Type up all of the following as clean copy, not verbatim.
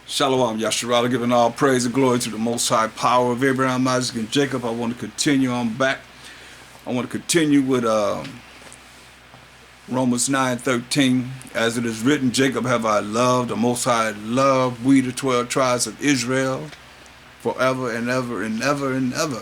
Shalom, Yasharala, giving all praise and glory to the Most High power of Abraham, Isaac, and Jacob. I want to continue on back. I want to continue with Romans 9:13. As it is written, Jacob have I loved, the Most High loved we the 12 tribes of Israel forever and ever and ever and ever.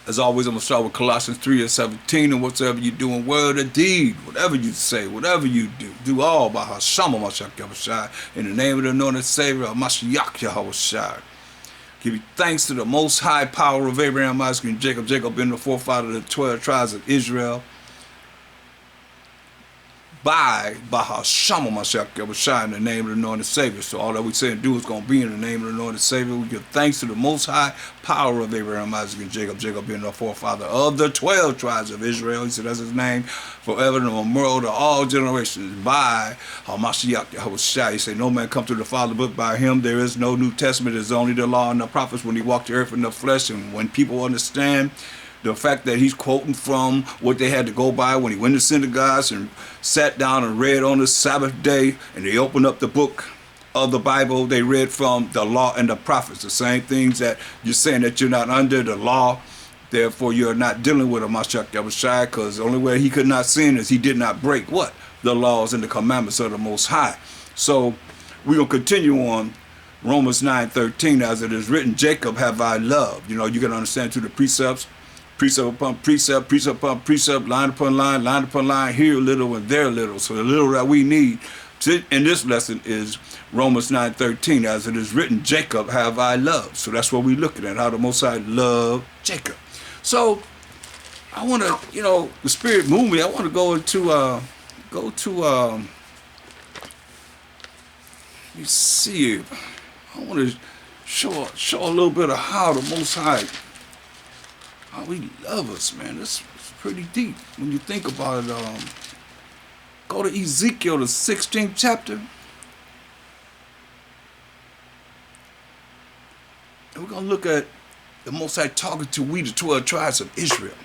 As always, I'm going to start with Colossians 3:17, and whatsoever you do in word or deed, whatever you say, whatever you do all by Hashem Mashiach in the name of the anointed Savior, Mashiach Yahushua. Give you thanks to the most high power of Abraham, Isaac, and Jacob. Jacob being the forefather of the 12 tribes of Israel. By Hashem Mashiach in the name of the anointed Savior. So all that we say and do is going to be in the name of the anointed Savior. We give thanks to the most high power of Abraham, Isaac, and Jacob. Jacob being the forefather of the 12 tribes of Israel. He said that's his name forever and memorial to all generations. By Mashiach Yahushua. He said no man come to the Father but by him. There is no New Testament. There's only the law and the prophets when he walked the earth in the flesh. And when people understand the fact that he's quoting from what they had to go by when he went to synagogues and sat down and read on the Sabbath day, and they opened up the book of the Bible, they read from the law and the prophets, the same things that you're saying that you're not under the law, therefore you're not dealing with a Mashiach Yahushua, because the only way he could not sin is he did not break what? The laws and the commandments of the Most High. So we're going to continue on Romans 9:13, as it is written, Jacob have I loved. You know, you can understand through the precepts, precept upon precept, precept upon precept, line upon line, here a little and there a little. So the little that we need in this lesson is Romans 9:13, as it is written, Jacob have I loved. So that's what we're looking at, how the Most High loved Jacob. So I want to, the Spirit moved me. I want to go to, let me see. I want to show a little bit of how the Most High, how he loves us, man. It's pretty deep when you think about it. Go to Ezekiel, the 16th chapter. And we're going to look at the Most High talking to we, the 12 tribes of Israel.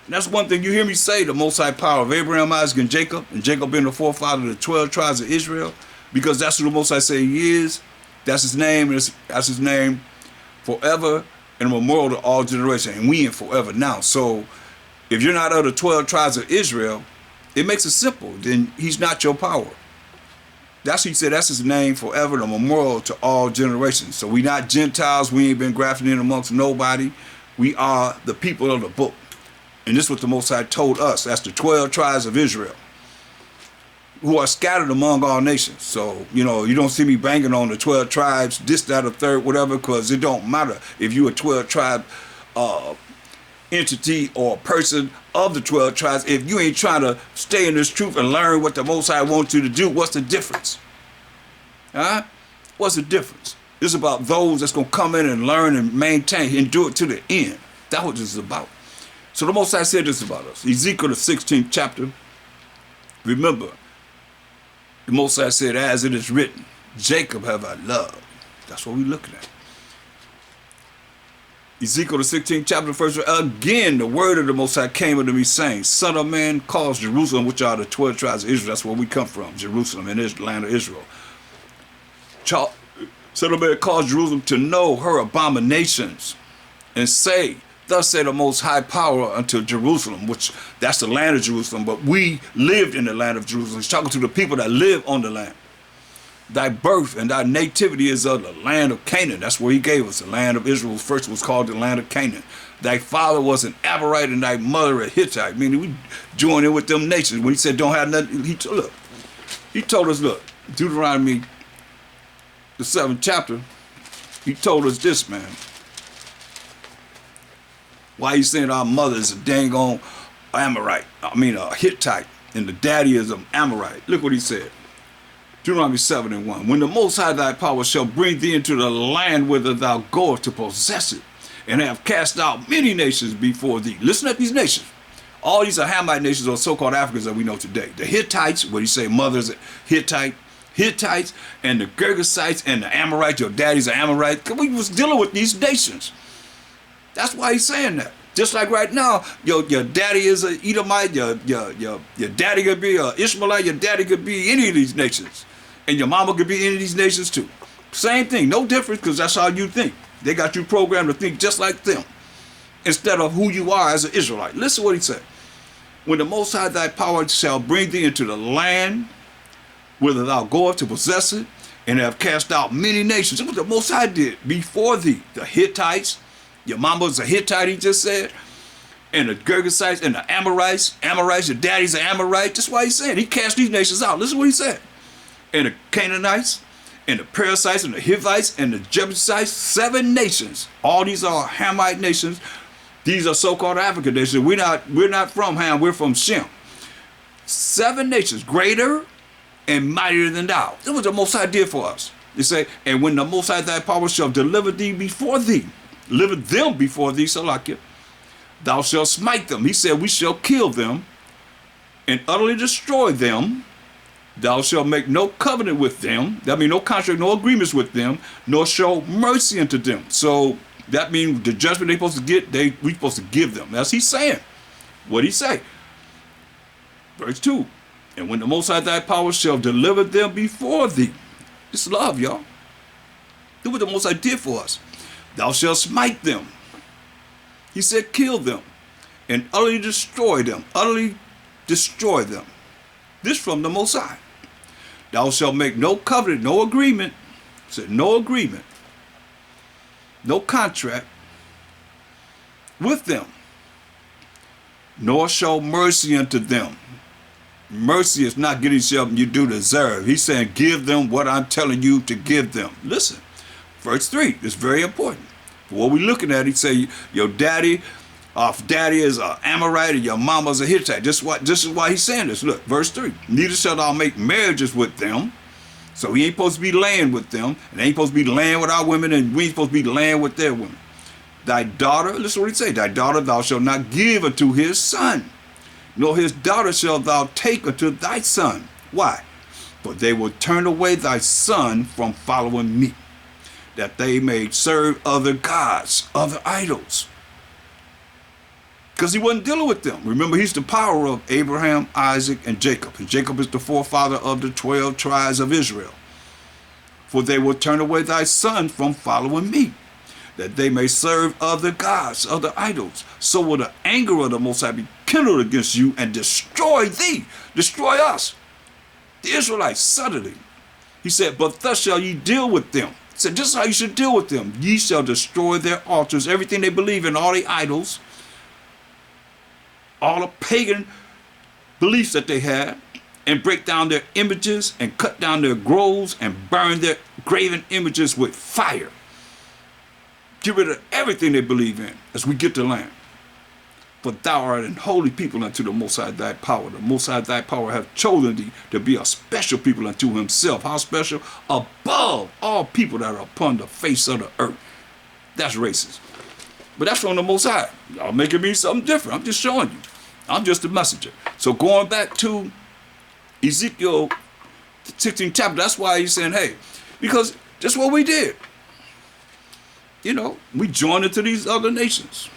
And that's one thing you hear me say, the Most High power of Abraham, Isaac, and Jacob being the forefather of the 12 tribes of Israel, because that's who the Most High say he is. That's his name. That's his name forever and a memorial to all generations, and we in forever now. So if you're not of the 12 tribes of Israel, it makes it simple. Then he's not your power. That's what he said. That's his name forever and a memorial to all generations. So we not Gentiles. We ain't been grafted in amongst nobody. We are the people of the book. And this is what the Most High told us. That's the 12 tribes of Israel, who are scattered among all nations. So, you don't see me banging on the 12 tribes, this, that, or third, whatever, because it don't matter if you're a 12 tribe entity or person of the 12 tribes. If you ain't trying to stay in this truth and learn what the Most High wants you to do, what's the difference? Huh? What's the difference? It's about those that's going to come in and learn and maintain and do it to the end. That's what this is about. So the Most High said this about us. Ezekiel, the 16th chapter. Remember, the Most High said, as it is written, Jacob have I loved. That's what we're looking at. Ezekiel, the 16th chapter, first verse. Again, the word of the Most High came unto me, saying, Son of man, cause Jerusalem, which are the 12 tribes of Israel. That's where we come from, Jerusalem, in this land of Israel. Son of man, cause Jerusalem to know her abominations, and say, Thus said the Most High power unto Jerusalem, which that's the land of Jerusalem, but we lived in the land of Jerusalem. He's talking to the people that live on the land. Thy birth and thy nativity is of the land of Canaan. That's where he gave us. The land of Israel first was called the land of Canaan. Thy father was an Amorite and thy mother a Hittite. Meaning we joined in with them nations. When he said don't have nothing, he told us, look, Deuteronomy, the 7th chapter, he told us this, man. Why you saying our mother is a dang on Amorite? A Hittite, and the daddy is an Amorite. Look what he said. Deuteronomy 7:1. When the Most High thy power shall bring thee into the land whither thou goest to possess it, and have cast out many nations before thee. Listen up, these nations. All these are Hamite nations, or so-called Africans that we know today. The Hittites, what he say, mother's Hittites, and the Girgasites, and the Amorites. Your daddy's an Amorite. Because we was dealing with these nations. That's why he's saying that. Just like right now, your daddy is an Edomite, your daddy could be an Ishmaelite, your daddy could be any of these nations. And your mama could be any of these nations too. Same thing, no difference, because that's how you think. They got you programmed to think just like them, instead of who you are as an Israelite. Listen to what he said. When the Most High thy power shall bring thee into the land, whither thou goest to possess it, and have cast out many nations. That's what the Most High did before thee. The Hittites, your mama was a Hittite, he just said, and the Girgasites and the Amorites, your daddy's an Amorite. That's why he's saying he cast these nations out. Listen to what he said. And the Canaanites, and the Perizzites, and the Hivites, and the Jebusites, 7 nations. All these are Hamite nations. These are so-called African nations. We're not from Ham, we're from Shem. 7 nations, greater and mightier than thou. That was the Most High did for us. They say, and when the Most High thy power shall deliver them before thee, Salakia, thou shalt smite them. He said, we shall kill them and utterly destroy them. Thou shalt make no covenant with them. That means no contract, no agreements with them, nor show mercy unto them. So that means the judgment they supposed to get, we supposed to give them. That's he's saying. What he say? Verse 2. And when the Most High thy power shall deliver them before thee. It's love, y'all. Do what the Most High did for us. Thou shalt smite them. He said, kill them and utterly destroy them. Utterly destroy them. This from the Most High. Thou shalt make no covenant, no agreement. He said, no agreement, no contract with them, nor show mercy unto them. Mercy is not getting something you do deserve. He's saying, give them what I'm telling you to give them. Listen, verse 3 is very important. What we're looking at, he say, your daddy is an Amorite and your mama's a Hittite. This is why he's saying this. Look, verse 3. Neither shalt thou make marriages with them. So he ain't supposed to be laying with them. And they ain't supposed to be laying with our women, and we ain't supposed to be laying with their women. Thy daughter, listen what he say. Thy daughter thou shalt not give unto his son, nor his daughter shalt thou take unto thy son. Why? For they will turn away thy son from following me, that they may serve other gods, other idols. Because he wasn't dealing with them. Remember, he's the power of Abraham, Isaac, and Jacob. And Jacob is the forefather of the 12 tribes of Israel. For they will turn away thy son from following me, that they may serve other gods, other idols. So will the anger of the Most High be kindled against you and destroy thee, destroy us, the Israelites, suddenly. He said, but thus shall ye deal with them. He said, this is how you should deal with them. Ye shall destroy their altars, everything they believe in, all the idols, all the pagan beliefs that they had, and break down their images and cut down their groves and burn their graven images with fire. Get rid of everything they believe in as we get the land. For thou art an holy people unto the Most High thy power. The Most High thy power hath chosen thee to be a special people unto himself. How special? Above all people that are upon the face of the earth. That's racist. But that's from the Most High. Y'all making me something different. I'm just showing you. I'm just a messenger. So going back to Ezekiel 16 chapter, that's why he's saying, hey, because that's what we did. You know, we joined into these other nations.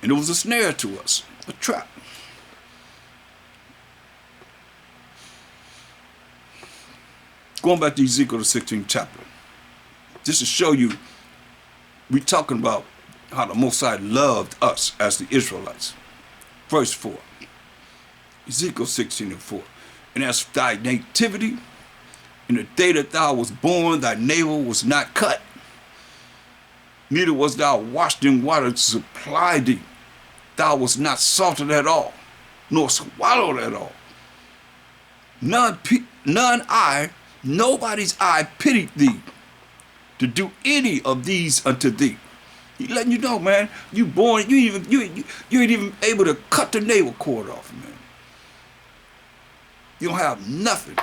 And it was a snare to us, a trap. Going back to Ezekiel the 16th chapter, just to show you, we're talking about how the Most High loved us as the Israelites. Verse 4, Ezekiel 16:4. And as thy nativity, in the day that thou was born, thy navel was not cut, neither was thou washed in water to supply thee. Thou was not salted at all, nor swallowed at all. Nobody's eye pitied thee to do any of these unto thee. He letting you know, man, you born, you ain't even able to cut the navel cord off, man. You don't have nothing.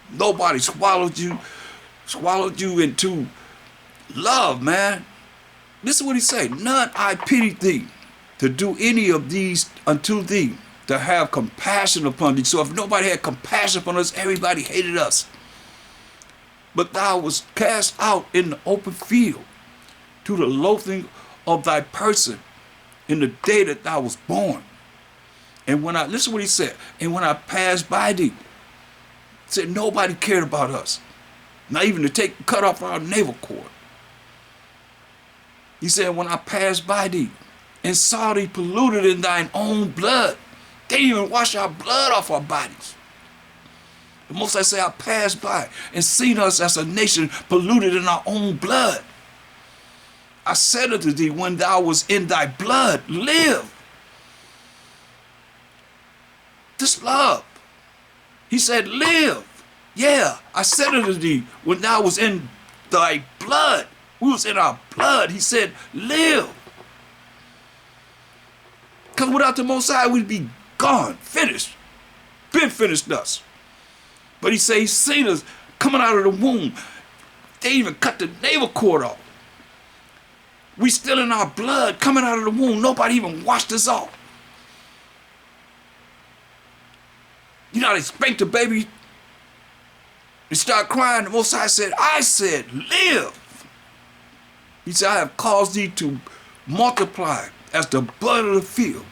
Nobody swallowed you into love, man. This is what he say. None I pity thee to do any of these unto thee, to have compassion upon thee. So if nobody had compassion upon us, everybody hated us. But thou was cast out in the open field to the loathing of thy person in the day that thou was born. And when listen what he said, and when I passed by thee, Said nobody cared about us. Not even to cut off our navel cord. He said, when I passed by thee and saw thee polluted in thine own blood. They didn't even wash our blood off our bodies. The Most High say, I passed by and seen us as a nation polluted in our own blood. I said unto thee, when thou was in thy blood, live. This love. He said, live. Yeah, I said unto thee, when thou was in thy blood, we was in our blood. He said, live. Because without the Most High, we'd be gone, finished. Been finished us. But he said, he seen us coming out of the womb. They even cut the navel cord off. We still in our blood coming out of the womb. Nobody even washed us off. You know how they spank the baby and start crying? The Most High said, I said, live. He said, I have caused thee to multiply as the bud of the field,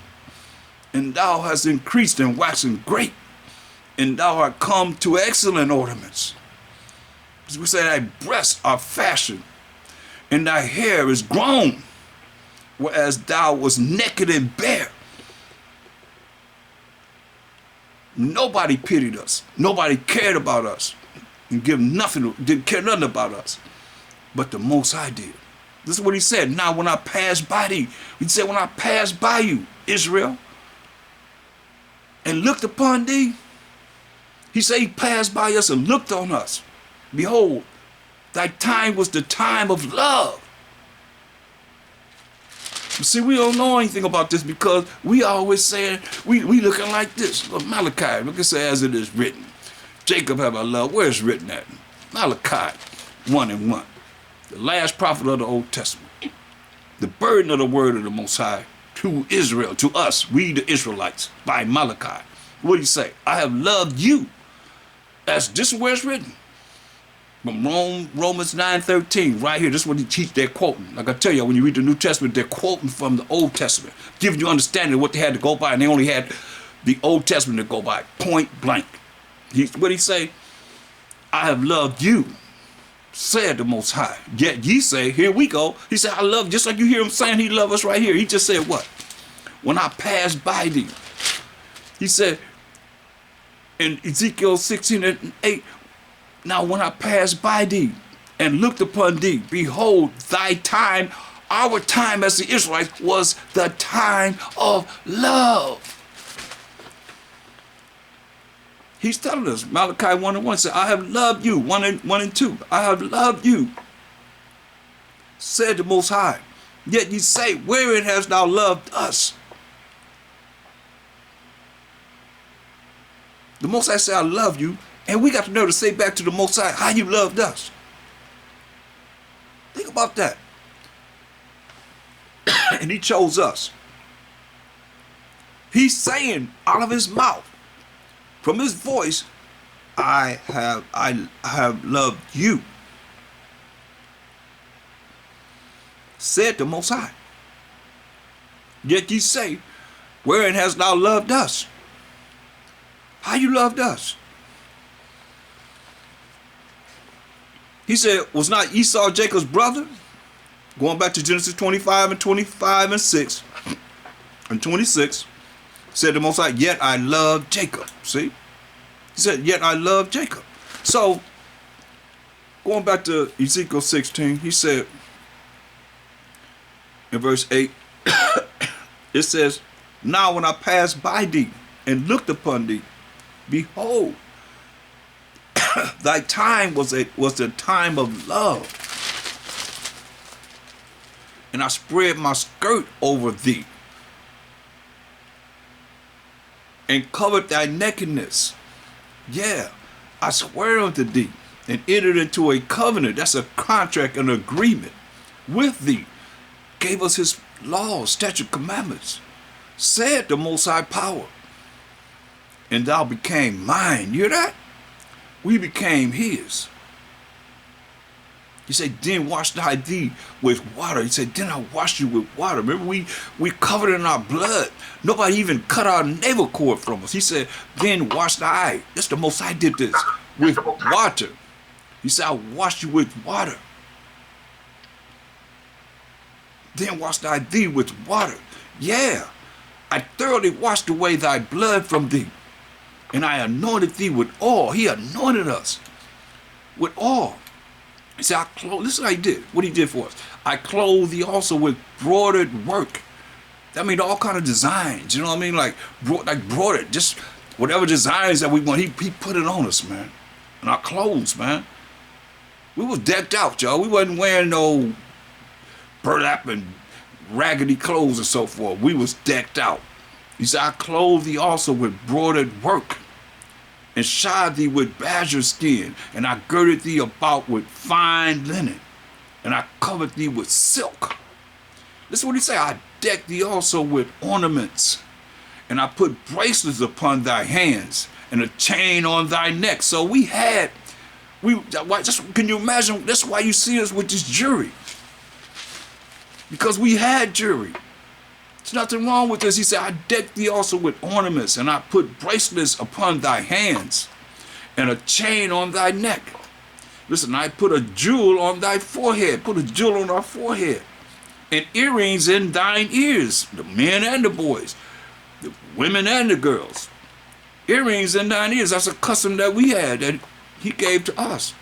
and thou hast increased and waxen great, and thou art come to excellent ornaments. As we say, thy breasts are fashioned, and thy hair is grown, whereas thou was naked and bare. Nobody pitied us. Nobody cared about us, and didn't care nothing about us. But the Most High did. This is what he said. Now, when I pass by thee, he said, when I pass by you, Israel, and looked upon thee, he said he passed by us and looked on us. Behold, thy time was the time of love. You see, we don't know anything about this because we always saying, we looking like this. Look, Malachi, look, it says, as it is written. Jacob have I loved. Where is written at? Malachi 1:1. The last prophet of the Old Testament. The burden of the word of the Most High to Israel, to us, we the Israelites, by Malachi. What do you say? I have loved you. This is where it's written. From Romans 9:13, right here. This is what they're quoting. Like I tell you, when you read the New Testament, they're quoting from the Old Testament, giving you understanding of what they had to go by, and they only had the Old Testament to go by, point blank. What he say? I have loved you, said the Most High. Yet ye say, here we go. He said, I love, just like you hear him saying he loves us right here. He just said what? When I pass by thee. He said in Ezekiel 16:8, now when I pass by thee and looked upon thee, behold, thy time, our time as the Israelites, was the time of love. He's telling us, Malachi 1:1 said, I have loved you, 1:2. I have loved you, said the Most High. Yet ye say, wherein hast thou loved us? The Most High said, I love you, and we got to know to say back to the Most High how you loved us. Think about that. And he chose us. He's saying out of his mouth, from his voice, I have loved you, said the Most High. Yet ye say, wherein hast thou loved us? How you loved us? He said, was not Esau Jacob's brother? Going back to Genesis 25:6 and 26. Said the Most High, yet I love Jacob. See? He said, yet I love Jacob. So, going back to Ezekiel 16, he said, in verse 8, it says, now when I passed by thee and looked upon thee, behold, thy time was the time of love. And I spread my skirt over thee, and covered thy nakedness. Yeah, I swear unto thee, and entered into a covenant, that's a contract, an agreement, with thee, gave us his laws, statute, commandments, said the Most High power, and thou became mine. You hear that? We became his. He said, then wash I thee with water. He said, then I wash you with water. Remember, we covered in our blood. Nobody even cut our navel cord from us. He said, then wash I. That's the Most High did this. with water. He said, I wash you with water. Then wash I thee with water. Yeah, I thoroughly washed away thy blood from thee, and I anointed thee with oil. He anointed us with oil. He said, listen how he did, what he did for us. I clothe thee also with broidered work. That means all kind of designs, you know what I mean? Like broidered, just whatever designs that we want, he put it on us, man. And our clothes, man. We was decked out, y'all. We wasn't wearing no burlap and raggedy clothes and so forth. We was decked out. He said, I clothe thee also with broidered work, and shod thee with badger skin, and I girded thee about with fine linen, and I covered thee with silk. This is what he said. I decked thee also with ornaments, and I put bracelets upon thy hands, and a chain on thy neck. So can you imagine? That's why you see us with this jewelry. Because we had jewelry. There's nothing wrong with this. He said, I decked thee also with ornaments, and I put bracelets upon thy hands, and a chain on thy neck. Listen, I put a jewel on thy forehead, put a jewel on our forehead, and earrings in thine ears, the men and the boys, the women and the girls. Earrings in thine ears, that's a custom that we had, that he gave to us.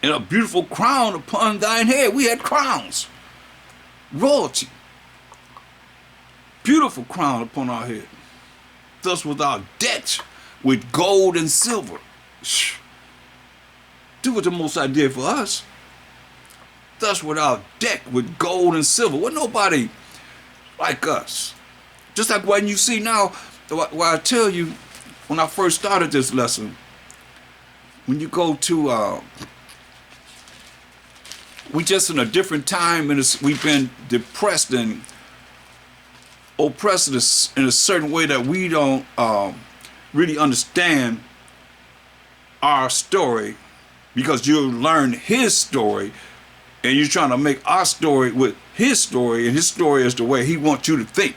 And a beautiful crown upon thine head. We had crowns. Royalty. Beautiful crown upon our head. Thus was our decked with gold and silver. Do what the Most High did for us. Thus was our decked with gold and silver. Wasn't nobody like us. Just like when you see now, what I tell you, when I first started this lesson, when you go to, we just in a different time, and we've been depressed and oppressed in a certain way that we don't really understand our story, because you learn his story and you're trying to make our story with his story, and his story is the way he wants you to think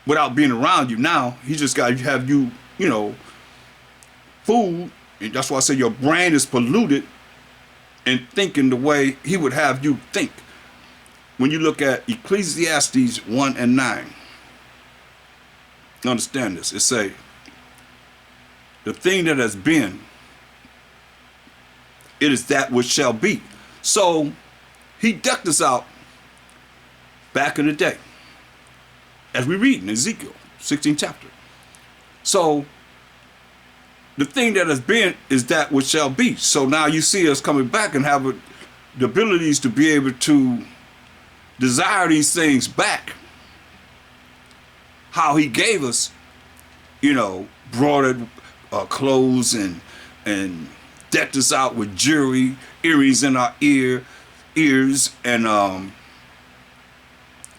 without being around you. Now he just got to have you, food, and that's why I say your brain is polluted and thinking the way he would have you think. When you look at Ecclesiastes 1 and 9, understand this. It say, the thing that has been, it is that which shall be. So he decked us out back in the day, as we read in Ezekiel 16th chapter. So the thing that has been is that which shall be. So now you see us coming back and have the abilities to be able to desire these things back. How he gave us, broadened clothes and decked us out with jewelry, earrings in our ears, and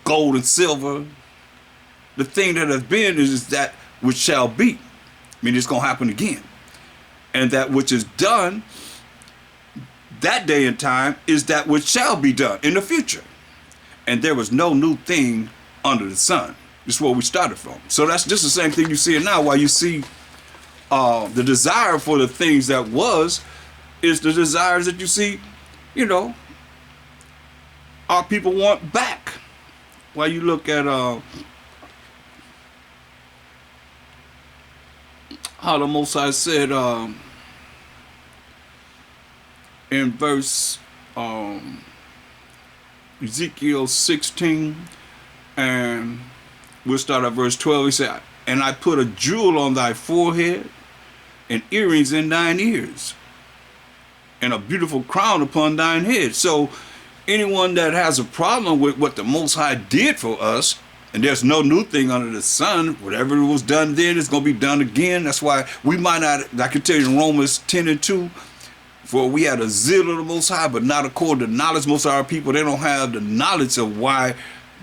gold and silver. The thing that has been is that which shall be. I mean, it's going to happen again. And that which is done that day and time is that which shall be done in the future. And there was no new thing under the sun. This is where we started from. So that's just the same thing you see now. While you see the desire for the things that was, is the desires that you see, our people want back. While you look at how the Most High said in verse Ezekiel 16, and we'll start at verse 12. He said, and I put a jewel on thy forehead, and earrings in thine ears, and a beautiful crown upon thine head. So anyone that has a problem with what the Most High did for us, and there's no new thing under the sun, whatever was done then is going to be done again. That's why we might not, I can tell you in Romans 10 and 2, for we had a zeal of the Most High, but not according to knowledge. Most of our people, they don't have the knowledge of why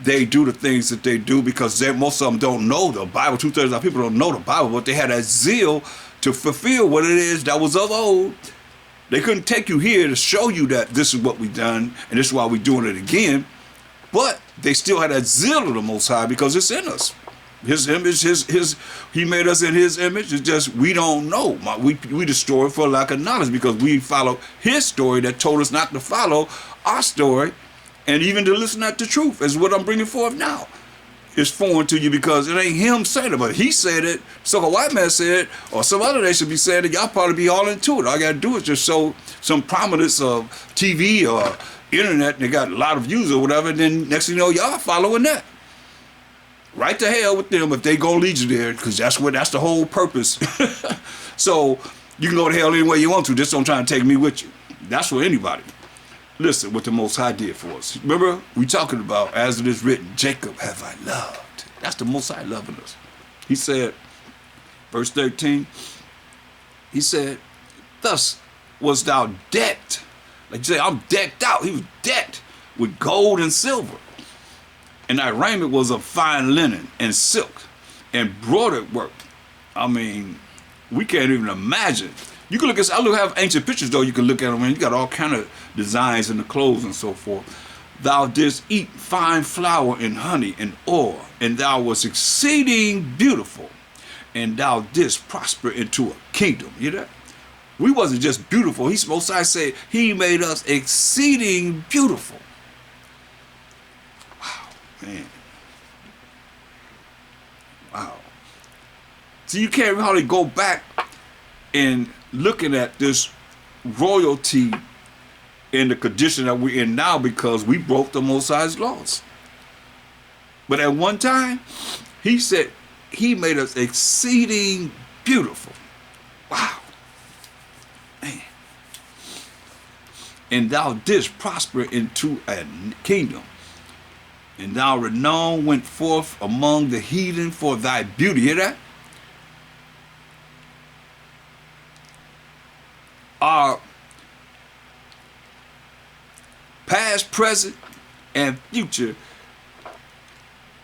they do the things that they do, because most of them don't know the Bible. 2/3 of our people don't know the Bible, but they had that zeal to fulfill what it is that was of old. They couldn't take you here to show you that this is what we done, and this is why we're doing it again. But they still had that zeal of the Most High, because it's in us. His image, he made us in his image. It's just we don't know. We destroy it for lack of knowledge because we follow his story that told us not to follow our story, and even to listen at the truth is what I'm bringing forth now. It's foreign to you because it ain't him saying it, but he said it, so a white man said it, or some other nation be saying it, y'all probably be all into it. All you gotta do is just show some prominence of TV or internet, and they got a lot of views or whatever, and then next thing you know, y'all following that. Right to hell with them if they gonna lead you there, because that's the whole purpose. So you can go to hell any way you want to, just don't try to take me with you. That's for anybody. Listen, what the Most High did for us. Remember, we talking about, as it is written, Jacob have I loved. That's the Most High loving us. He said, verse 13, he said, thus was thou decked. Like you say, I'm decked out. He was decked with gold and silver. And thy raiment was of fine linen and silk and broidered work. I mean, we can't even imagine. You can look at, I have ancient pictures though, you can look at them and you got all kind of designs in the clothes and so forth. Thou didst eat fine flour and honey and oil, and thou wast exceeding beautiful, and thou didst prosper into a kingdom. You know that? We wasn't just beautiful. He's supposed to say he made us exceeding beautiful. Man. Wow. So you can't hardly go back and looking at this royalty in the condition that we're in now because we broke the Most High's laws. But at one time, he said he made us exceeding beautiful. Wow. Man. And thou didst prosper into a kingdom. And thou renown went forth among the heathen for thy beauty. Hear that? Our past, present, and future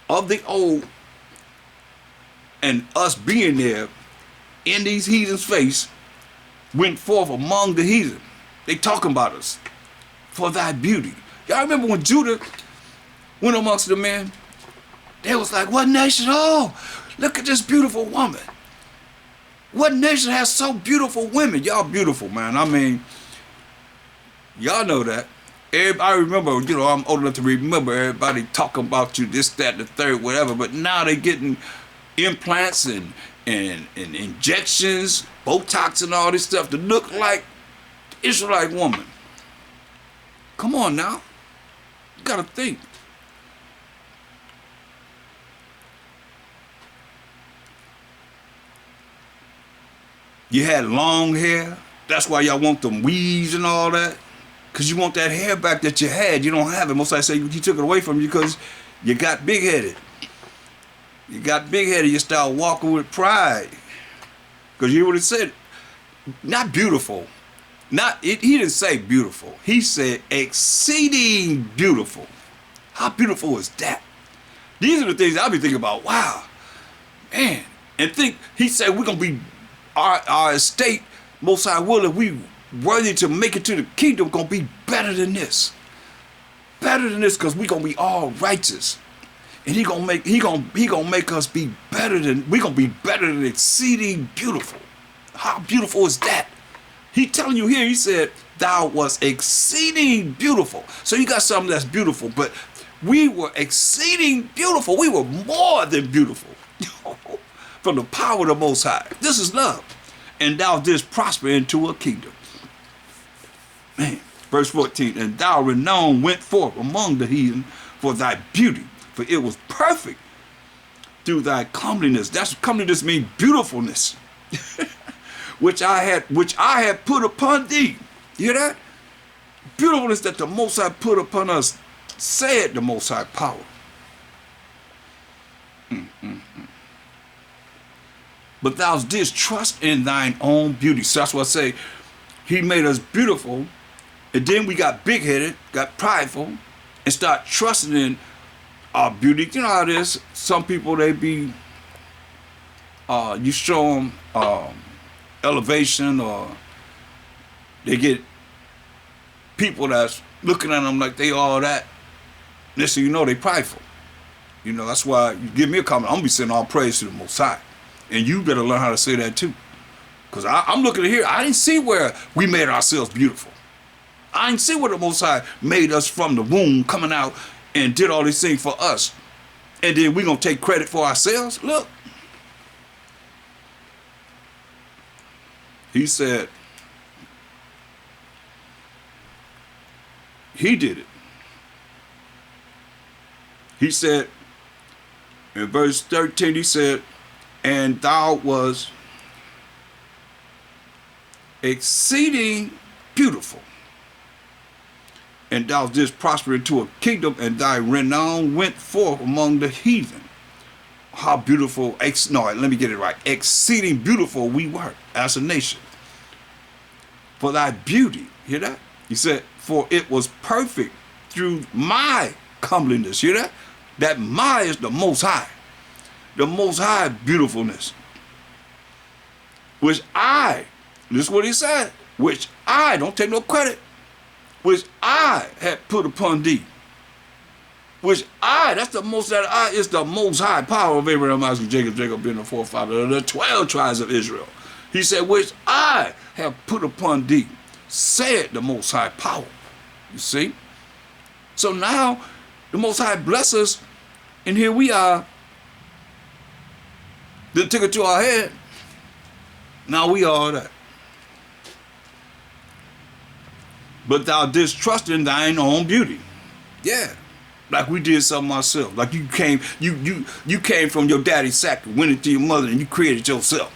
of the old, and us being there in these heathens' face, went forth among the heathen. They talking about us for thy beauty. Y'all remember when Judah went amongst the men? They was like, what nation? Oh, look at this beautiful woman. What nation has so beautiful women? Y'all beautiful, man. I mean, y'all know that. Everybody remember, you know, I'm old enough to remember everybody talking about you, this, that, the third, whatever. But now they getting implants and injections, Botox and all this stuff to look like the Israelite woman. Come on now. You gotta think. You had long hair. That's why y'all want them weaves and all that. Because you want that hair back that you had. You don't have it. Most I say he took it away from you because you got big-headed. You got big-headed. You start walking with pride. Because you hear what it said? Not beautiful. He didn't say beautiful. He said exceeding beautiful. How beautiful is that? These are the things I'll be thinking about. Wow. Man. And think, he said we're going to be our estate, Most High will, if we worthy to make it to the kingdom, gonna be better than this. Better than this, because we gonna be all righteous. And he gonna make us be better than, we gonna be better than exceeding beautiful. How beautiful is that? He telling you here, he said, thou was exceeding beautiful. So you got something that's beautiful, but we were exceeding beautiful. We were more than beautiful. From the power of the Most High. This is love. And thou didst prosper into a kingdom. Man, verse 14, and thou renown went forth among the heathen for thy beauty, for it was perfect through thy comeliness. That's comeliness means beautifulness. which I had put upon thee. You hear that? Beautifulness that the Most High put upon us, said the Most High power. But thou didst trust in thine own beauty. So that's what I say. He made us beautiful. And then we got big-headed, got prideful, and start trusting in our beauty. You know how it is. Some people, they be, you show them elevation, or they get people that's looking at them like they all that. Next thing you know, they prideful. You know, that's why you give me a comment, I'm going to be sending all praise to the Most High. And you better learn how to say that too. Because I'm looking at here, I didn't see where we made ourselves beautiful. I didn't see where the Most High made us from the womb coming out and did all these things for us. And then we're going to take credit for ourselves. Look. He said, he did it. He said, in verse 13, he said, and thou was exceeding beautiful, and thou didst prosper into a kingdom, and thy renown went forth among the heathen. How beautiful, let me get it right. Exceeding beautiful we were as a nation. For thy beauty, hear that? He said, for it was perfect through my comeliness. Hear that? That my is the Most High. The Most High beautifulness. Which I, this is what he said, which I, don't take no credit, which I had put upon thee. Which I, that's the most, that I is the Most High power of Abraham, Isaac, Jacob being the forefather of the 12 tribes of Israel. He said, which I have put upon thee, said the Most High power. You see? So now, the Most High bless us, and here we are. Then took it to our head. Now we are that. But thou didst trust in thine own beauty. Yeah. Like we did something ourselves. Like you came from your daddy's sack, went into your mother, and you created yourself.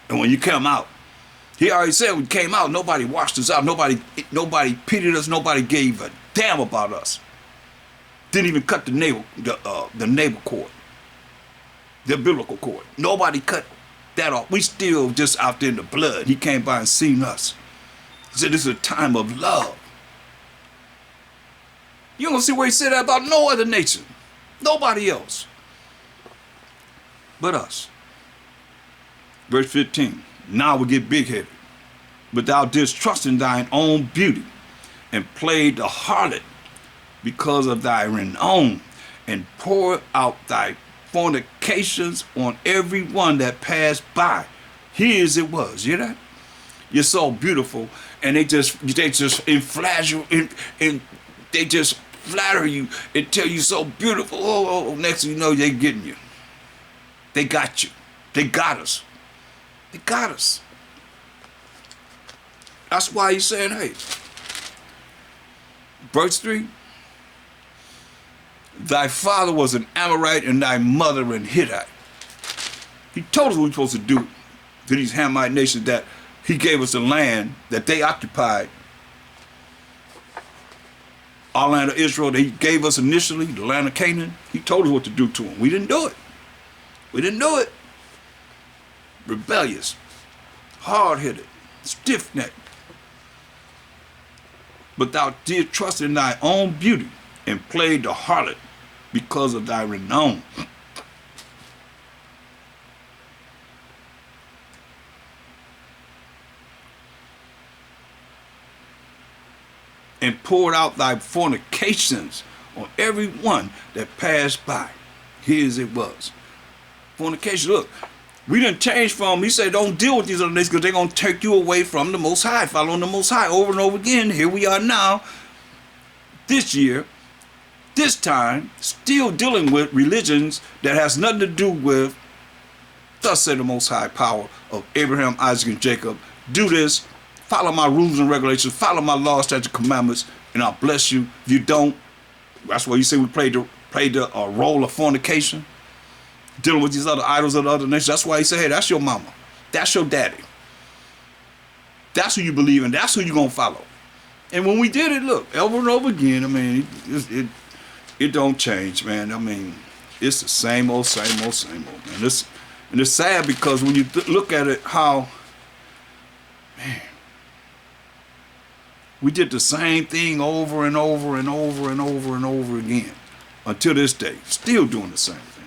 And when you come out, he already said when we came out, nobody washed us out. Nobody pitied us. Nobody gave a damn about us. Didn't even cut the navel cord, the umbilical cord. Nobody cut that off. We still just out there in the blood. He came by and seen us. He said this is a time of love. You don't see where he said that about no other nation. Nobody else. But us. Verse 15. Now we get big-headed. But thou didst trust in thine own beauty, and played the harlot because of thy renown, and poured out thy fornications on every one that passed by. His it was. You hear that? You're so beautiful, and they just inflash you, and they just flatter you and tell you so beautiful. Oh, next thing you know, they getting you. They got you. They got us. They got us. That's why he's saying, hey, verse 3, thy father was an Amorite and thy mother an Hittite. He told us what we're supposed to do to these Hamite nations, that he gave us a land that they occupied. Our land of Israel that he gave us initially, the land of Canaan. He told us what to do to them. We didn't do it. We didn't do it. Rebellious, hard-headed, stiff-necked. But thou didst trust in thy own beauty, and played the harlot because of thy renown. And poured out thy fornications on every one that passed by. His it was. Fornication, look, we didn't change from, he said, don't deal with these other nations because they're going to take you away from the Most High, following the Most High over and over again. Here we are now, this year, this time, still dealing with religions that has nothing to do with, thus said the Most High power of Abraham, Isaac, and Jacob. Do this, follow my rules and regulations, follow my laws, statutes, commandments, and I'll bless you. If you don't, that's why you say we played the role of fornication, dealing with these other idols of the other nations. That's why he said, hey, that's your mama. That's your daddy. That's who you believe in. That's who you're going to follow. And when we did it, look, over and over again, I mean, it don't change, man. I mean, it's the same old, man. And it's sad because when you look at it, how, man, we did the same thing over and over and over and over and over again until this day. Still doing the same thing.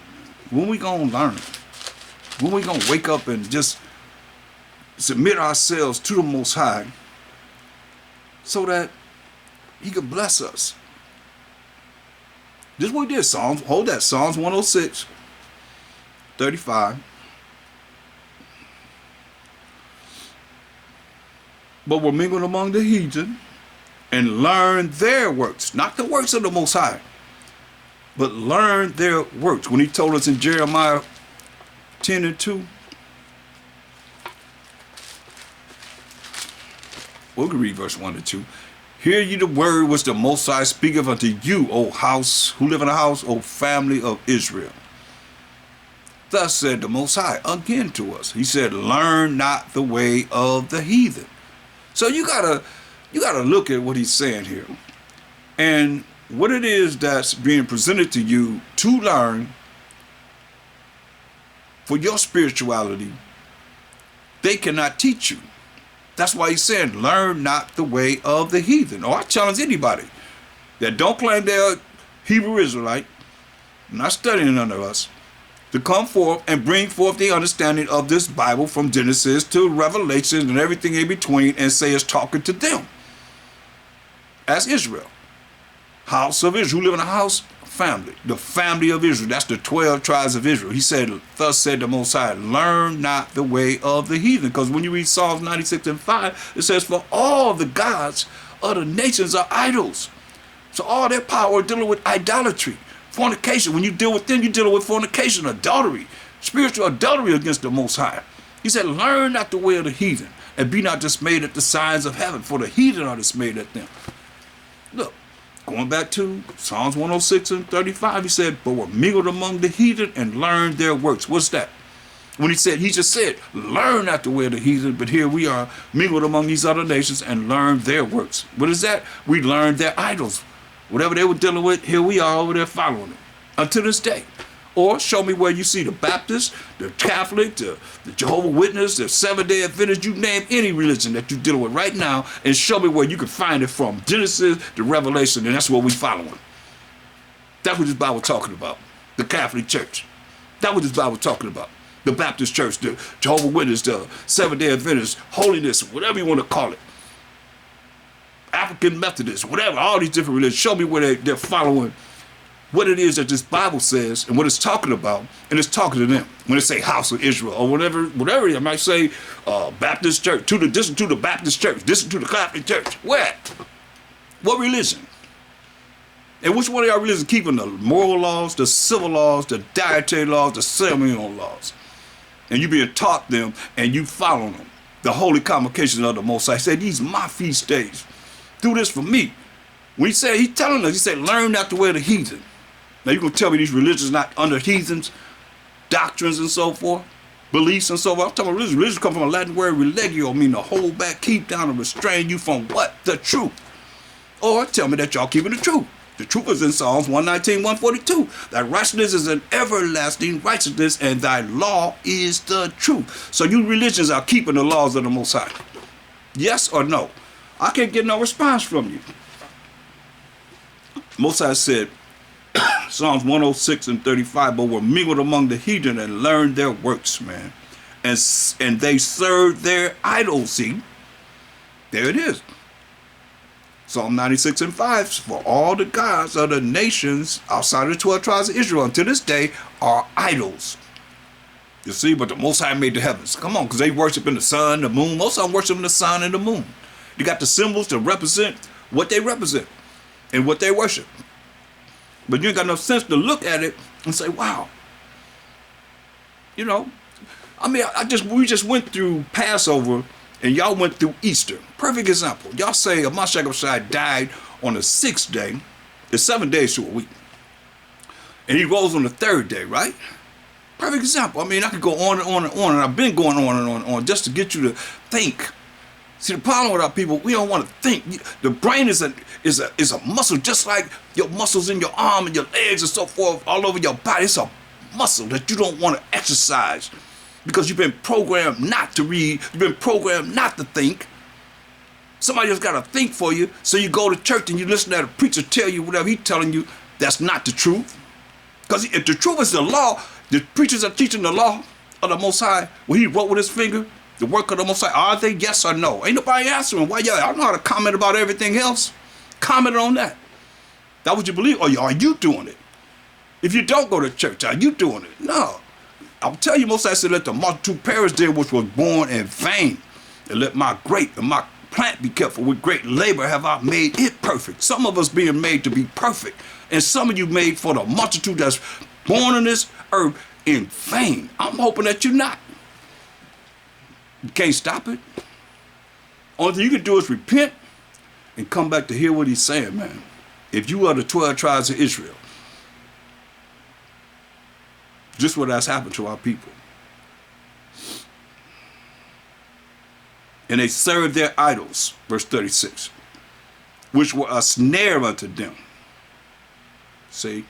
When we gonna learn it? When we gonna wake up and just submit ourselves to the Most High so that he can bless us? This is what we did. Psalms, hold that. Psalms 106, 35. But were mingled among the heathen and learned their works. Not the works of the Most High, but learned their works. When he told us in Jeremiah 10 and 2, we can read verse 1 and 2. Hear ye the word which the Most High speaketh unto you, O house, who live in a house, O family of Israel. Thus said the Most High again to us. He said, learn not the way of the heathen. So you gotta look at what he's saying here. And what it is that's being presented to you to learn for your spirituality, they cannot teach you. That's why he's saying, learn not the way of the heathen. Or I challenge anybody that don't claim they're Hebrew Israelite, not studying under us, to come forth and bring forth the understanding of this Bible from Genesis to Revelation and everything in between and say it's talking to them as Israel. House of Israel. Who live in a house? Family. The family of Israel. That's the 12 tribes of Israel. He said, thus said the Most High, learn not the way of the heathen. Because when you read Psalms 96 and 5, it says, for all the gods of the nations are idols. So all their power dealing with idolatry, fornication. When you deal with them, you're dealing with fornication, adultery, spiritual adultery against the Most High. He said, learn not the way of the heathen, and be not dismayed at the signs of heaven, for the heathen are dismayed at them. Look, going back to Psalms 106 and 35, he said, but were mingled among the heathen and learned their works. What's that? When he just said, learn not the way of the heathen, but here we are mingled among these other nations and learned their works. What is that? We learned their idols. Whatever they were dealing with, here we are over there following them until this day. Or show me where you see the Baptist, the Catholic, the Jehovah's Witness, the Seventh-day Adventist, you name any religion that you're dealing with right now, and show me where you can find it from Genesis to Revelation, and that's what we following. That's what this Bible talking about. The Catholic Church. That's what this Bible talking about. The Baptist Church, the Jehovah's Witness, the Seventh-day Adventist, holiness, whatever you want to call it. African Methodists, whatever, all these different religions. Show me where they're following what it is that this Bible says and what it's talking about, and it's talking to them. When it say House of Israel or whatever it might say, Baptist Church, listen to the Baptist Church, listen to the Catholic Church. Where? What religion? And which one of y'all religions keeping the moral laws, the civil laws, the dietary laws, the ceremonial laws? And you being taught them and you following them. The holy convocations of the Most High. He said, these are my feast days. Do this for me. When he said, he's telling us, he said, learn not the way of the heathen. Now you're going to tell me these religions not under heathens, doctrines and so forth, beliefs and so forth. I'm talking about religion. Religion comes from a Latin word, religio, meaning to hold back, keep down, and restrain you from what? The truth. Or tell me that y'all keeping the truth. The truth is in Psalms 119, 142. Thy righteousness is an everlasting righteousness, and thy law is the truth. So you religions are keeping the laws of the Most High. Yes or no? I can't get no response from you. Most High said, Psalms 106 and 35, but were mingled among the heathen and learned their works, man. And they served their idols. See? There it is. Psalm 96 and 5, for all the gods of the nations outside of the 12 tribes of Israel until this day are idols. You see, but the Most High made the heavens. Come on, because they worship in the sun, the moon. Most of them worship in the sun and the moon. You got the symbols to represent what they represent and what they worship. But you ain't got enough sense to look at it and say, wow. You know, I mean, we just went through Passover and y'all went through Easter. Perfect example. Y'all say Mashiach died on the 6th day. It's 7 days to a week. And he rose on the 3rd day, right? Perfect example. I mean, I could go on and on and on, and I've been going on and on just to get you to think. See, the problem with our people, we don't want to think. The brain is a muscle, just like your muscles in your arm and your legs and so forth, all over your body. It's a muscle that you don't want to exercise because you've been programmed not to read. You've been programmed not to think. Somebody else got to think for you. So you go to church and you listen to a preacher tell you whatever he's telling you. That's not the truth. Because if the truth is the law, the preachers are teaching the law of the Most High. When he wrote with his finger, the work of the Most High, are they yes or no? Ain't nobody answering. Why y'all? I don't know how to comment about everything else. Comment on that. That what you believe, or are you doing it? If you don't go to church, are you doing it? No. I'll tell you, Most High said, let the multitude perish there which was born in vain. And let my grape and my plant be kept, for with great labor have I made it perfect. Some of us being made to be perfect. And some of you made for the multitude that's born on this earth in vain. I'm hoping that you're not. You can't stop it. Only thing you can do is repent and come back to hear what he's saying, man. If you are the 12 tribes of Israel, just what has happened to our people. And they served their idols, verse 36, which were a snare unto them. See?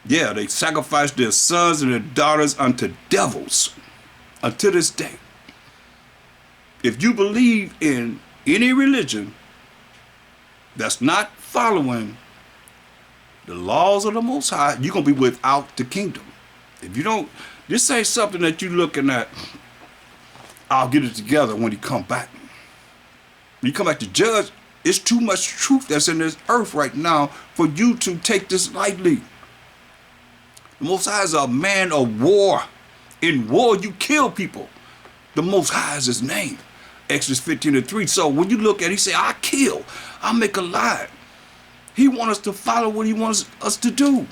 Yeah, they sacrificed their sons and their daughters unto devils until this day. If you believe in any religion that's not following the laws of the Most High, you're going to be without the kingdom. If you don't, this ain't something that you're looking at, I'll get it together when he come back. When you come back to judge, it's too much truth that's in this earth right now for you to take this lightly. The Most High is a man of war. In war, you kill people. The Most High is his name. Exodus 15:3. So when you look at it, he say, I kill, I make alive. He wants us to follow what he wants us to do.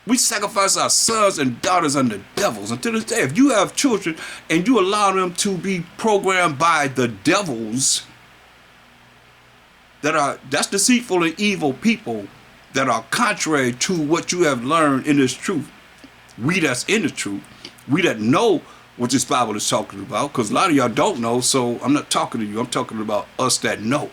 We sacrifice our sons and daughters unto devils until this day. If you have children and you allow them to be programmed by the devils that's deceitful and evil people that are contrary to what you have learned in this truth. We that's in the truth, we that know what this Bible is talking about, because a lot of y'all don't know, so I'm not talking to you, I'm talking about us that know.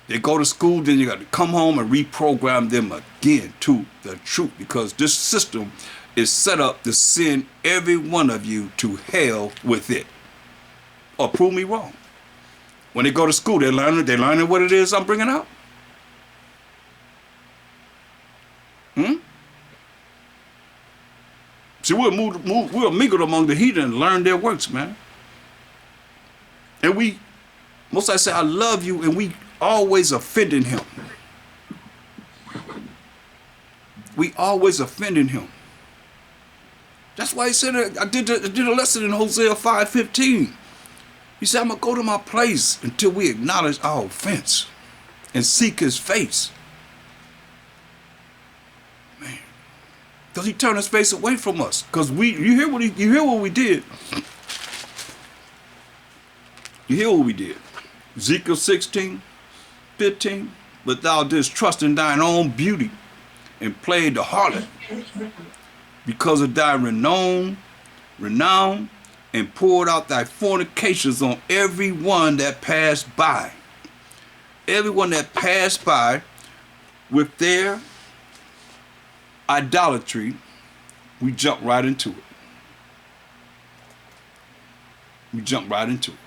They go to school, then you got to come home and reprogram them again to the truth, because this system is set up to send every one of you to hell with it. Or prove me wrong. When they go to school, they're learning what it is I'm bringing out. See, we'll mingle among the heathen and learn their works, man. And most I say, I love you, and we always offending him. We always offending him. That's why he said, I did a lesson in Hosea 5:15. He said, I'm going to go to my place until we acknowledge our offense and seek his face. Man. Because he turned his face away from us. Because you hear what we did. You hear what we did. Ezekiel 16:15. But thou didst trust in thine own beauty and played the harlot because of thy renown, and poured out thy fornications on every one that passed by. Everyone that passed by with their idolatry, we jump right into it. We jump right into it.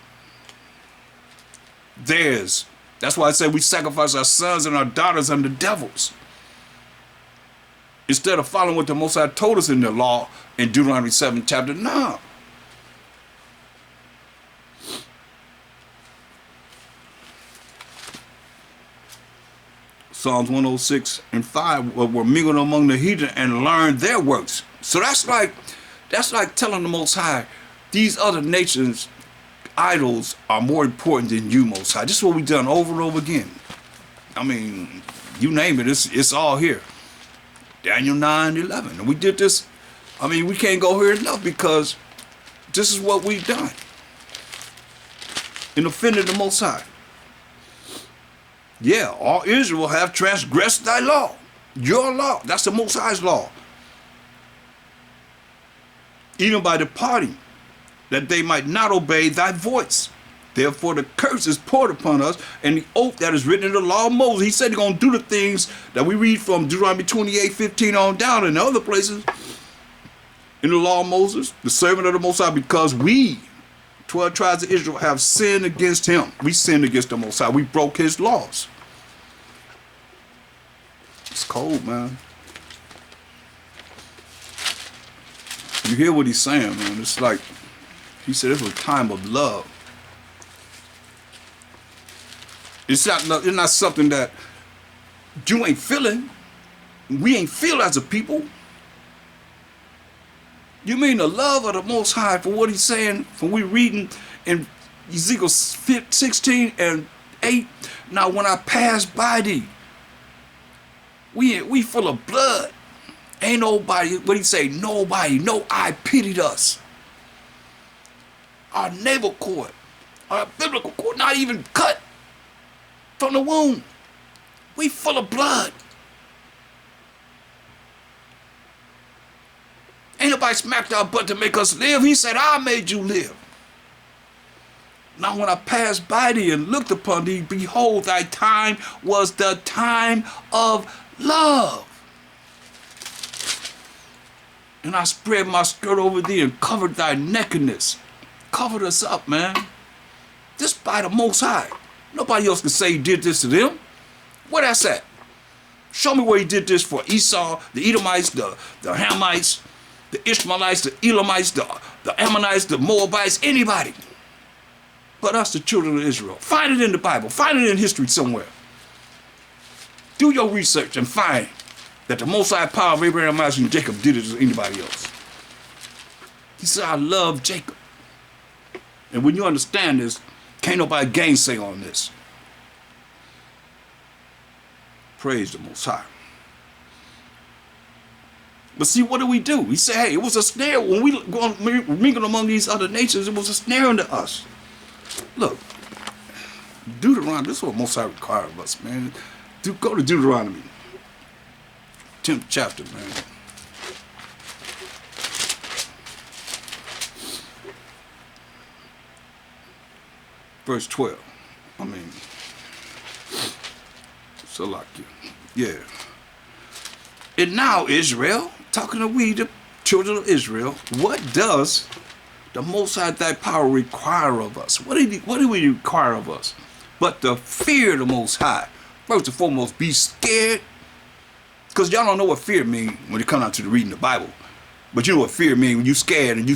That's why I say we sacrifice our sons and our daughters unto devils. Instead of following what the Most High told us in the law in Deuteronomy 7 chapter 9. Psalms 106:5 were mingled among the heathen and learned their works. So that's like telling the Most High, these other nations' idols are more important than you, Most High. This is what we've done over and over again. I mean, you name it, it's all here. Daniel 9:11. And we did this. I mean, we can't go here enough because this is what we've done. And offended the Most High. Yeah, all Israel have transgressed thy law. Your law. That's the Most High's law. Even by departing, that they might not obey thy voice. Therefore the curse is poured upon us, and the oath that is written in the law of Moses. He said he's going to do the things that we read from Deuteronomy 28:15 on down and other places in the law of Moses, the servant of the Most High, because we, 12 tribes of Israel, have sinned against him. We sinned against the Most High. We broke his laws. It's cold, man. You hear what he's saying, man. It's like, he said this was a time of love. It's not something that You ain't feeling. We ain't feel as a people. You mean the love of the Most High for what he's saying, from we reading in Ezekiel 16 and 8, now when I pass by thee, we full of blood. Ain't nobody, what he say, nobody, no eye pitied us. Our navel cord, our biblical cord, not even cut from the womb. We full of blood. Ain't nobody smacked our butt to make us live. He said, I made you live. Now when I passed by thee and looked upon thee, behold, thy time was the time of love. And I spread my skirt over thee and covered thy nakedness. Covered us up, man. Just by the Most High. Nobody else can say he did this to them. Where that's at? Show me where he did this for Esau, the Edomites, the Hamites, the Ishmaelites, the Elamites, the Ammonites, the Moabites, anybody. But us, the children of Israel. Find it in the Bible. Find it in history somewhere. Do your research and find that the Most High power of Abraham, Isaac, and Jacob did it to anybody else. He said, I love Jacob. And when you understand this, can't nobody gainsay on this. Praise the Most High. But see, what do? He said, hey, it was a snare. When we go mingle among these other nations, it was a snare unto us. Look, Deuteronomy, this is what Most High requires of us, man. Go to Deuteronomy, 10th chapter, man. Verse 12. I mean, so like you. Yeah. And now, Israel, talking to we, the children of Israel, what does the Most High thy power require of us? What do we require of us? But to fear the Most High. First and foremost, be scared. Because y'all don't know what fear means when it comes out to the reading the Bible. But you know what fear means when you scared and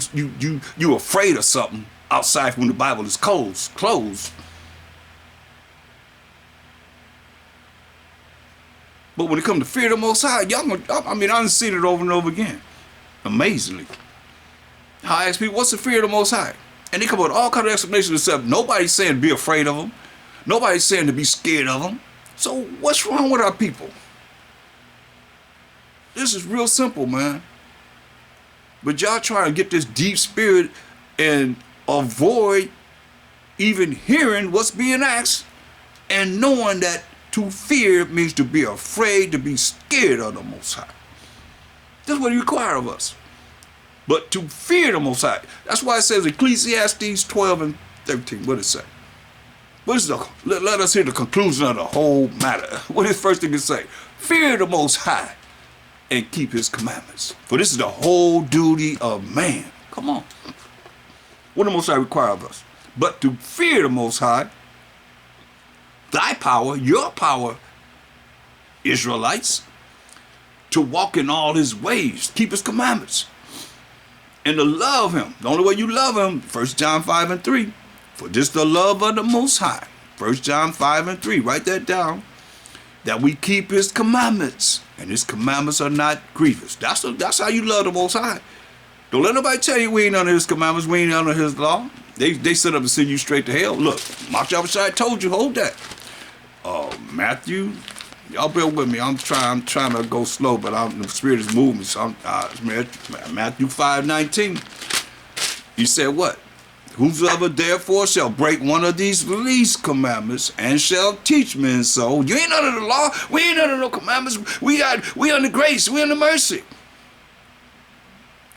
you afraid of something outside when the Bible is closed. But when it comes to fear the Most High, I've seen it over and over again. Amazingly. I ask people, what's the fear of the Most High? And they come up with all kinds of explanations except nobody's saying to be afraid of them. Nobody's saying to be scared of them. So what's wrong with our people? This is real simple, man. But y'all trying to get this deep spirit and avoid even hearing what's being asked and knowing that to fear means to be afraid, to be scared of the Most High. That's what he requires of us. But to fear the Most High. That's why it says Ecclesiastes 12 and 13. What does it say? Let us hear the conclusion of the whole matter. What is the first thing it say? Fear the Most High and keep his commandments. For this is the whole duty of man. Come on. What the Most High require of us? But to fear the Most High, thy power, your power, Israelites, to walk in all his ways, keep his commandments, and to love him. The only way you love him, 1 John 5 and 3. For this the love of the Most High. 1 John 5 and 3. Write that down. That we keep his commandments. And his commandments are not grievous. That's how you love the Most High. Don't let nobody tell you we ain't under his commandments. We ain't under his law. They set up and send you straight to hell. Look, Machawashai told you, hold that. Matthew, y'all bear with me. I'm trying to go slow, but the spirit is moving. So Matthew 5:19. He said what? Whosoever therefore shall break one of these least commandments and shall teach men so. You ain't under the law. We ain't under no commandments. We under grace. We under mercy.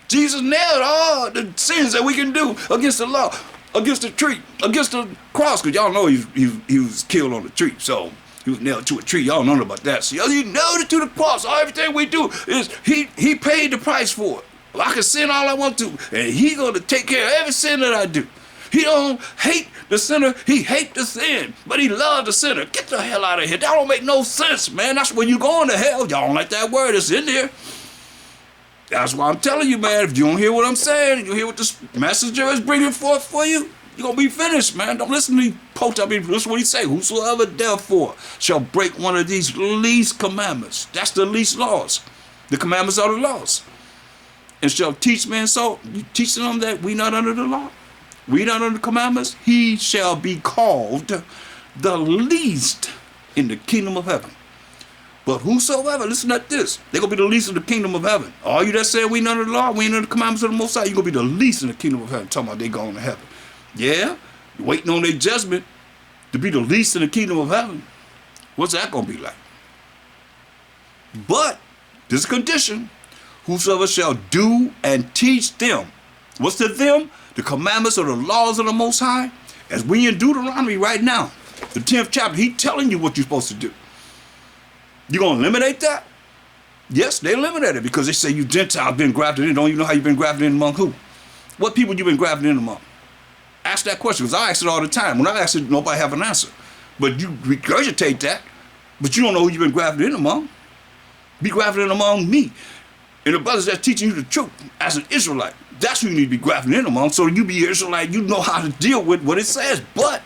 Jesus nailed all the sins that we can do against the law, against the tree, against the cross. Because y'all know he was killed on the tree. So he was nailed to a tree. Y'all know about that. So he nailed it to the cross. Everything we do is he paid the price for it. Well, I can sin all I want to, and he going to take care of every sin that I do. He don't hate the sinner. He hate the sin, but he loves the sinner. Get the hell out of here. That don't make no sense, man. That's when you going to hell. Y'all don't like that word. It's in there. That's why I'm telling you, man, if you don't hear what I'm saying, you hear what this messenger is bringing forth for you, You're going to be finished, man. Don't listen to these poach. I mean, listen to what he say. Whosoever therefore shall break one of these least commandments. That's the least laws. The commandments are the laws. And shall teach men so. You teaching them that we not under the law. We not under the commandments. He shall be called the least in the kingdom of heaven. But whosoever, listen to this, they're going to be the least in the kingdom of heaven. All you that say we ain't under the law, we ain't under the commandments of the Most High, you're going to be the least in the kingdom of heaven. Talking about they going to heaven. Yeah, waiting on their judgment to be the least in the kingdom of heaven. What's that going to be like? But this condition, whosoever shall do and teach them. What's the them? The commandments or the laws of the Most High. As we in Deuteronomy right now, the 10th chapter, he telling you what you're supposed to do. You going to eliminate that? Yes, they eliminate it because they say you Gentiles been grafted in. Don't you know how you've been grafted in among who? What people you been grafted in among? Ask that question, because I ask it all the time. When I ask it, nobody have an answer. But you regurgitate that, but you don't know who you've been grafted in among. Be grafted in among me. And the brothers that's teaching you the truth as an Israelite, that's who you need to be grafted in among. So you be an Israelite, you know how to deal with what it says. But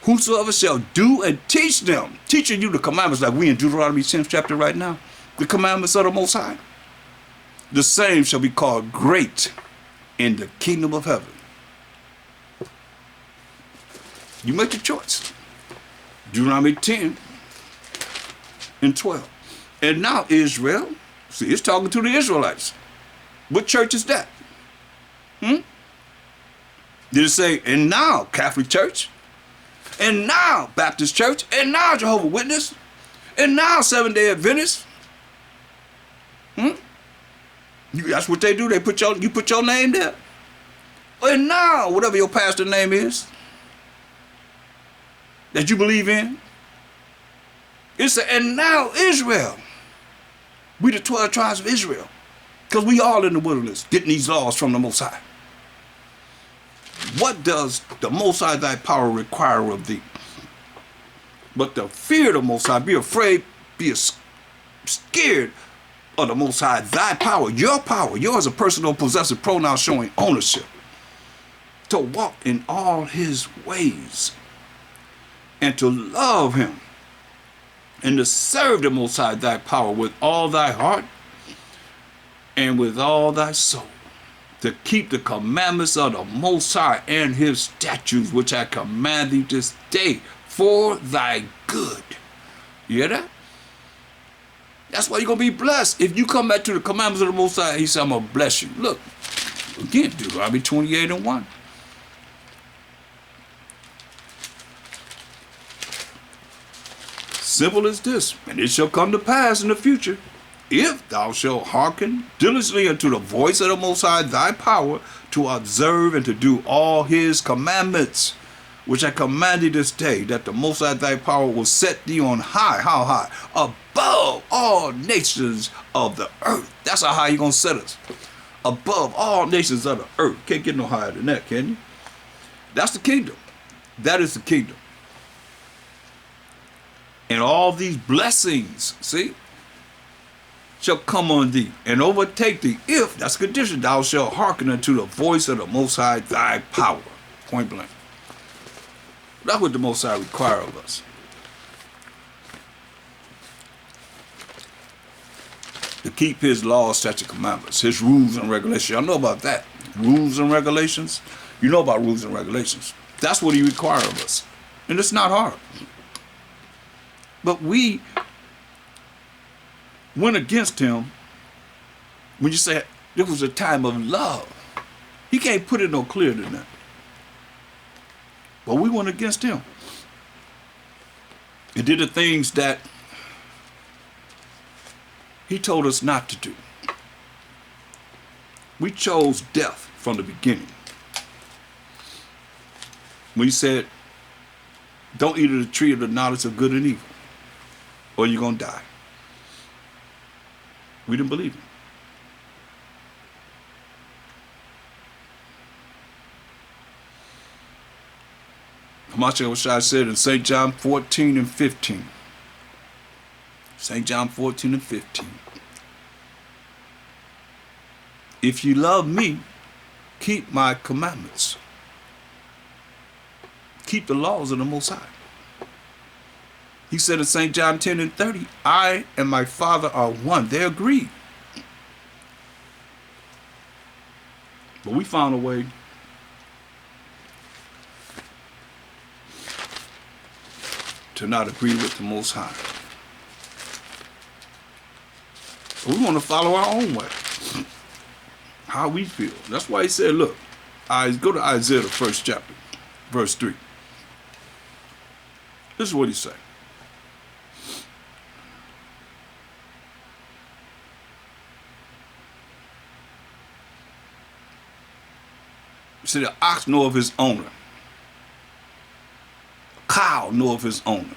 whosoever shall do and teach them, teaching you the commandments like we in Deuteronomy 10th chapter right now, the commandments of the Most High, the same shall be called great in the kingdom of heaven. You make your choice. Deuteronomy 10 and 12. And now Israel, see, it's talking to the Israelites. What church is that? Did it say, and now Catholic Church? And now Baptist Church? And now Jehovah's Witness? And now Seventh-day Adventist? That's what they do. You put your name there. And now, whatever your pastor name is, that you believe in. It said, and now Israel. We the 12 tribes of Israel. Because we all in the wilderness getting these laws from the Most High. What does the Most High thy power require of thee? But to fear the Most High, be afraid, be scared of the Most High, thy power, yours a personal possessive pronoun showing ownership. To walk in all his ways. And to love him, and to serve the Most High thy power with all thy heart, and with all thy soul, to keep the commandments of the Most High and his statutes, which I command thee this day for thy good. You hear that? That's why you're going to be blessed. If you come back to the commandments of the Most High, he said, I'm going to bless you. Look, again, Deuteronomy 28 and 1. Simple as this, and it shall come to pass in the future, if thou shalt hearken diligently unto the voice of the Most High thy power, to observe and to do all his commandments, which I command thee this day, that the Most High thy power will set thee on high, how high? Above all nations of the earth. That's how high you're going to set us. Above all nations of the earth. Can't get no higher than that, can you? That's the kingdom. That is the kingdom. And all these blessings, see, shall come on thee and overtake thee if, that's the condition, thou shalt hearken unto the voice of the Most High thy power. Point blank. That's what the Most High requires of us. To keep his laws, statutes, commandments, his rules and regulations. Y'all know about that. Rules and regulations. You know about rules and regulations. That's what he requires of us. And it's not hard. But we went against him when you say it was a time of love. He can't put it no clearer than that. But we went against him. And did the things that he told us not to do. We chose death from the beginning. When he said, don't eat of the tree of the knowledge of good and evil, or you're going to die. We didn't believe him. Hamashiach said in St. John 14 and 15. St. John 14 and 15. If you love me, keep my commandments. keep the laws of the Most High. He said in St. John 10:30, I and my Father are one. They agreed. But we found a way to not agree with the Most High. We want to follow our own way. How we feel. That's why he said, look, go to Isaiah, the 1st chapter, verse 3. This is what he said. He said, the ox know of his owner. A cow know of his owner.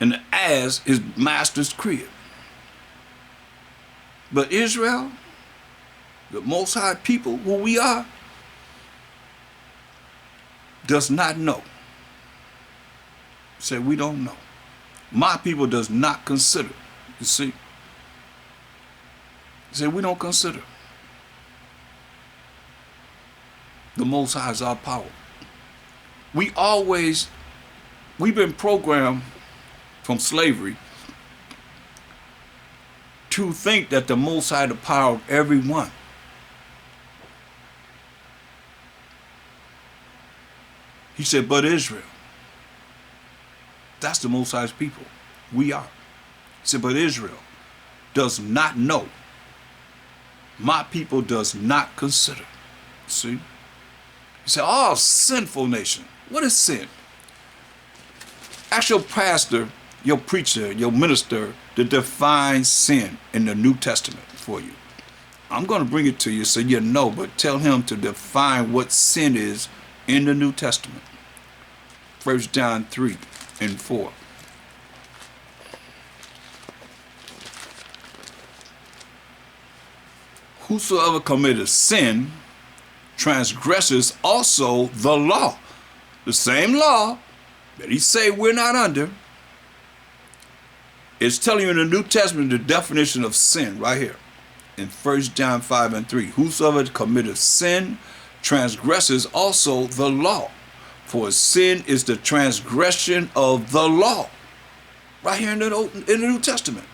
And the ass his master's crib. But Israel, the Most High people, who we are, does not know. Say, we don't know. My people does not consider. You see? Say, we don't consider. The Most High is our power. We've been programmed from slavery to think that the Most High the power of everyone. He said, but Israel, that's the Most High's people. We are. He said, but Israel does not know. My people does not consider. See? He said, oh, sinful nation. What is sin? Ask your pastor, your preacher, your minister to define sin in the New Testament for you. I'm going to bring it to you so you know, but tell him to define what sin is in the New Testament. 1 John 3:4. Whosoever committeth sin transgresses also the law. The same law that he say we're not under is telling you in the New Testament the definition of sin right here in 1 John 5:3. Whosoever committeth sin transgresses also the law. For sin is the transgression of the law. Right here in the New Testament.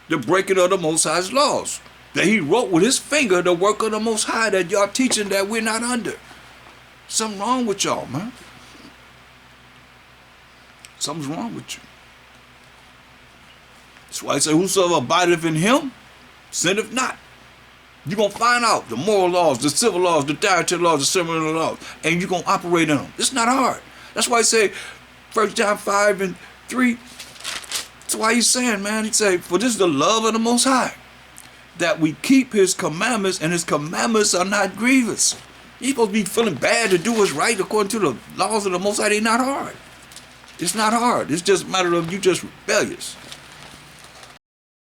The breaking of the Most High's laws. That he wrote with his finger the work of the Most High that y'all teaching that we're not under. Something wrong with y'all, man. Something's wrong with you. That's why I say, whosoever abideth in him, sinneth not. You're going to find out the moral laws, the civil laws, the dietary laws, the ceremonial laws, and you're going to operate in them. It's not hard. That's why I say 1 John 5:3. That's why he's saying, man, he say, for this is the love of the Most High, that we keep his commandments, and his commandments are not grievous. You're supposed to be feeling bad to do what's right according to the laws of the Most High. They're not hard. It's not hard. It's just a matter of you just rebellious.